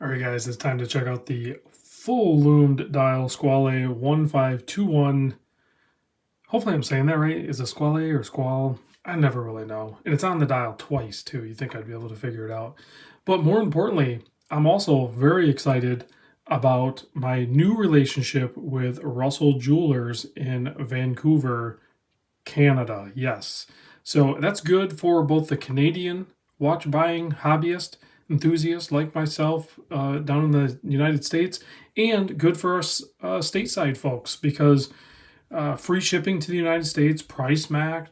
All right, guys, it's time to check out the full loomed dial Squale 1521. Hopefully I'm saying that right. Is it Squale or Squall? I never really know. And it's on the dial twice, too. You think I'd be able to figure it out. But more importantly, I'm also very excited about my new relationship with Russell Jewelers in Vancouver, Canada. Yes. So that's good for both the Canadian watch buying hobbyist enthusiast like myself down in the United States, and good for us stateside folks because free shipping to the United States, price match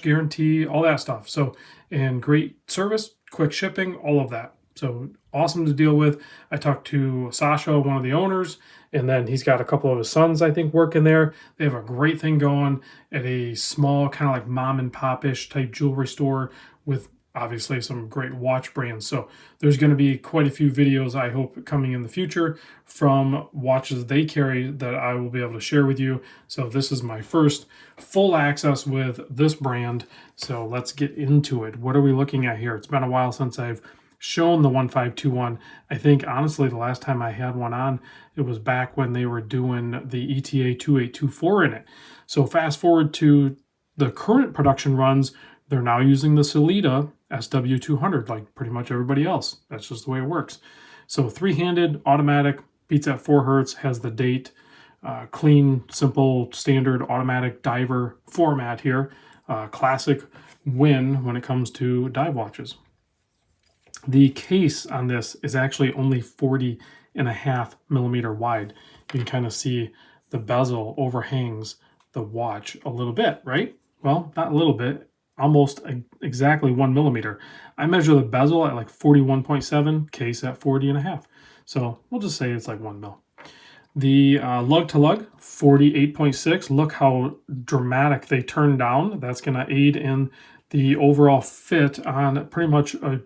guarantee, all that stuff. So, and great service, quick shipping, all of that. So awesome to deal with. I talked to Sasha, one of the owners, and then he's got a couple of his sons, I think, working there. They have a great thing going at a small, kind of like mom and pop-ish type jewelry store with obviously some great watch brands. So there's going to be quite a few videos, I hope, coming in the future from watches they carry that I will be able to share with you. So this is my first full access with this brand. So let's get into it. What are we looking at here? It's been a while since I've shown the 1521. I think honestly the last time I had one on, it was back when they were doing the ETA 2824 in it. So fast forward to the current production runs, they're now using the Sellita SW200 like pretty much everybody else. That's just the way it works. So three-handed, automatic, beats at 4 hertz, has the date, clean, simple, standard automatic diver format here. Classic win when it comes to dive watches. The case on this is actually only 40.5 millimeter wide. You can kind of see the bezel overhangs the watch a little bit, right? Well, not a little bit, almost exactly 1 millimeter. I measure the bezel at like 41.7, case at 40.5. So we'll just say it's like 1 mil. The lug to lug, 48.6. Look how dramatic they turn down. That's going to aid in the overall fit on pretty much a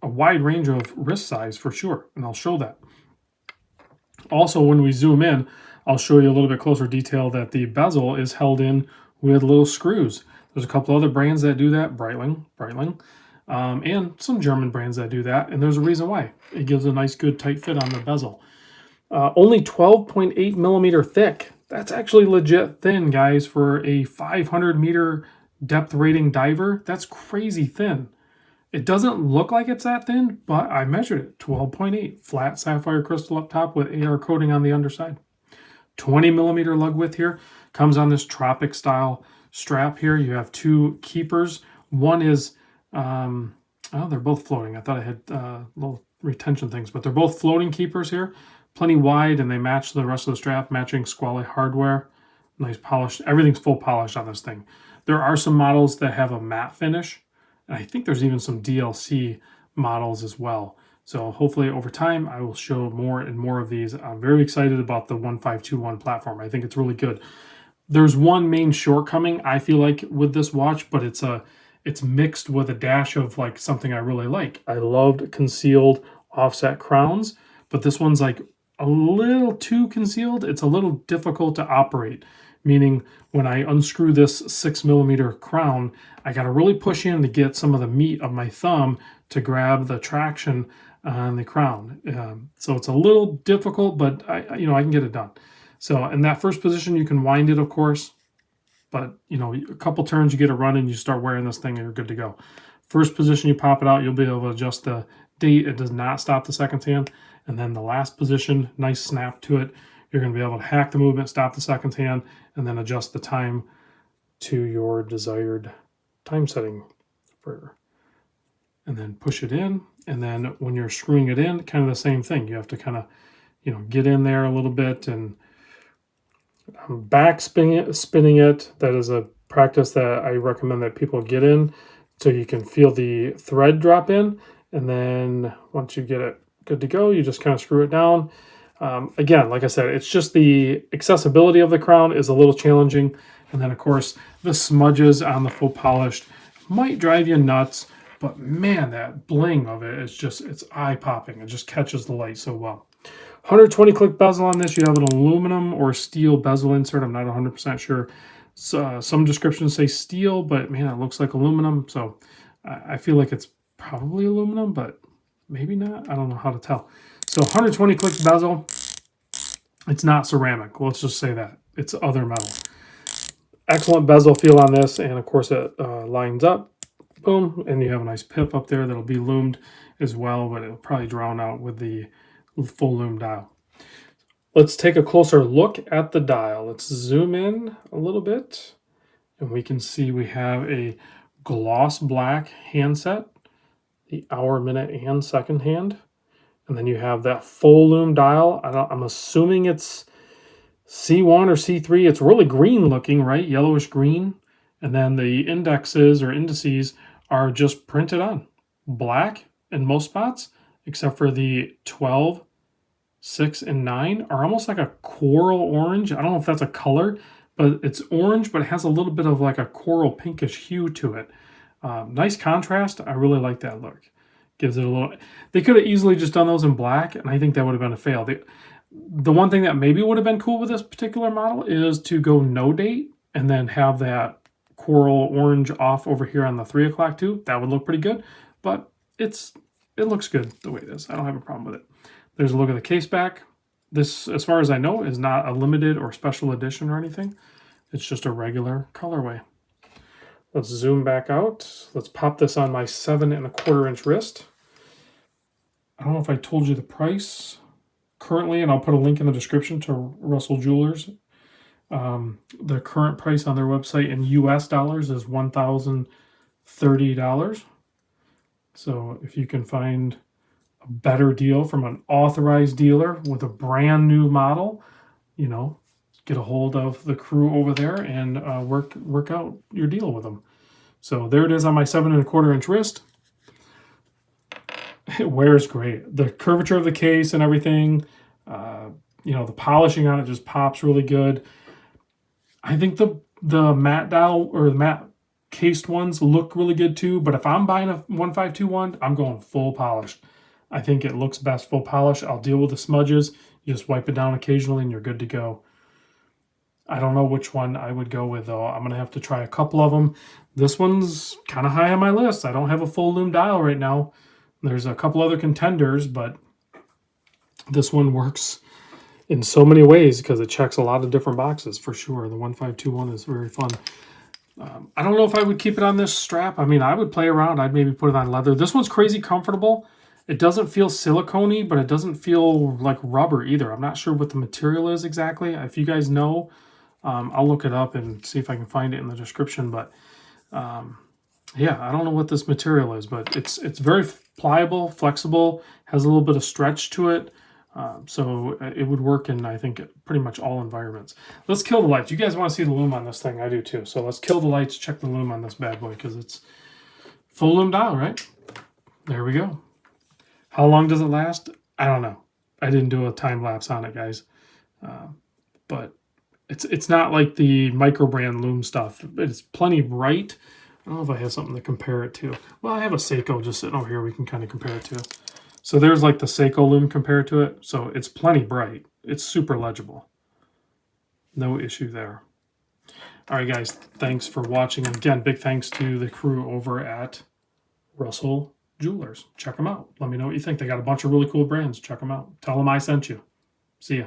wide range of wrist size for sure, and I'll show that. Also, when we zoom in, I'll show you a little bit closer detail that the bezel is held in with little screws. There's a couple other brands that do that, Breitling, and some German brands that do that, and there's a reason why. It gives a nice, good, tight fit on the bezel. Only 12.8 millimeter thick. That's actually legit thin, guys, for a 500 meter depth rating diver. That's crazy thin. It doesn't look like it's that thin, but I measured it, 12.8. Flat sapphire crystal up top with AR coating on the underside. 20 millimeter lug width here. Comes on this tropic style strap here. You have two keepers. One is, oh, they're both floating. I thought I had little retention things, but they're both floating keepers here. Plenty wide, and they match the rest of the strap, matching Squale hardware. Nice polished. Everything's full polished on this thing. There are some models that have a matte finish, and I think there's even some DLC models as well. So hopefully over time, I will show more and more of these. I'm very excited about the 1521 platform. I think it's really good. There's one main shortcoming, I feel like, with this watch, but it's mixed with a dash of like something I really like. I loved concealed offset crowns, but this one's like a little too concealed. It's a little difficult to operate, meaning when I unscrew this 6 millimeter crown, I got to really push in to get some of the meat of my thumb to grab the traction on the crown. So it's a little difficult, but I can get it done. So in that first position, you can wind it, of course, but a couple turns, you get a run and you start wearing this thing and you're good to go. First position, you pop it out, you'll be able to adjust the date. It does not stop the second hand. And then the last position, nice snap to it. You're going to be able to hack the movement, stop the second hand, and then adjust the time to your desired time setting. And then push it in. And then when you're screwing it in, kind of the same thing. You have to kind of, get in there a little bit and back spinning it. That is a practice that I recommend that people get in so you can feel the thread drop in. And then once you get it good to go, you just kind of screw it down. Again, like I said, it's just the accessibility of the crown is a little challenging. And then, of course, the smudges on the full polished might drive you nuts. But man, that bling of it is just, it's eye-popping. It just catches the light so well. 120 click bezel on this. You have an aluminum or steel bezel insert. I'm not 100% sure. So, some descriptions say steel, but man, it looks like aluminum. So I feel like it's probably aluminum, but Maybe not. I don't know how to tell. So 120 click bezel. It's not ceramic. Let's just say that. It's other metal. Excellent bezel feel on this, and of course it lines up. Boom, and you have a nice pip up there that'll be loomed as well, but it'll probably drown out with the full lume dial. Let's take a closer look at the dial. Let's zoom in a little bit, and we can see we have a gloss black handset, the hour, minute, and second hand. And then you have that full lume dial. I'm assuming it's C1 or C3. It's really green looking, right? Yellowish green. And then the indexes or indices are just printed on. Black in most spots, except for the 12, 6, and 9 are almost like a coral orange. I don't know if that's a color, but it's orange, but it has a little bit of like a coral pinkish hue to it. Nice contrast. I really like that look. Gives it a little... They could have easily just done those in black, and I think that would have been a fail. The one thing that maybe would have been cool with this particular model is to go no date and then have that coral orange off over here on the 3 o'clock too. That would look pretty good, but it looks good the way it is. I don't have a problem with it. There's a look at the case back. This, as far as I know, is not a limited or special edition or anything. It's just a regular colorway. Let's zoom back out. Let's pop this on my 7 1/4 inch wrist. I don't know if I told you the price currently, and I'll put a link in the description to Russell Jewelers. The current price on their website in US dollars is $1,030. So if you can find a better deal from an authorized dealer with a brand new model, you know, get a hold of the crew over there and work out your deal with them. So there it is on my 7 1/4 inch wrist. It wears great. The curvature of the case and everything, you know, the polishing on it just pops really good. I think the matte dial or the matte cased ones look really good too, but if I'm buying a 1521, I'm going full polished. I think it looks best full polish. I'll deal with the smudges. You just wipe it down occasionally and you're good to go. I don't know which one I would go with though. I'm going to have to try a couple of them. This one's kind of high on my list. I don't have a full lume dial right now. There's a couple other contenders, but this one works in so many ways because it checks a lot of different boxes for sure. The 1521 is very fun. I don't know if I would keep it on this strap. I mean, I would play around. I'd maybe put it on leather. This one's crazy comfortable. It doesn't feel silicone-y, but it doesn't feel like rubber either. I'm not sure what the material is exactly. If you guys know, I'll look it up and see if I can find it in the description. But yeah, I don't know what this material is, but it's very pliable, flexible, has a little bit of stretch to it. So it would work in, I think, pretty much all environments. Let's kill the lights. You guys want to see the lume on this thing? I do too. So let's kill the lights, check the lume on this bad boy because it's full lume dial, right? There we go. How long does it last? I don't know. I didn't do a time lapse on it, guys. But it's not like the micro brand lume stuff. It's plenty bright. I don't know if I have something to compare it to. Well, I have a Seiko just sitting over here we can kind of compare it to. So there's like the Seiko lume compared to it. So it's plenty bright. It's super legible. No issue there. All right, guys. Thanks for watching. And again, big thanks to the crew over at Russell Jewelers. Check them out. Let me know what you think. They got a bunch of really cool brands. Check them out. Tell them I sent you. See ya.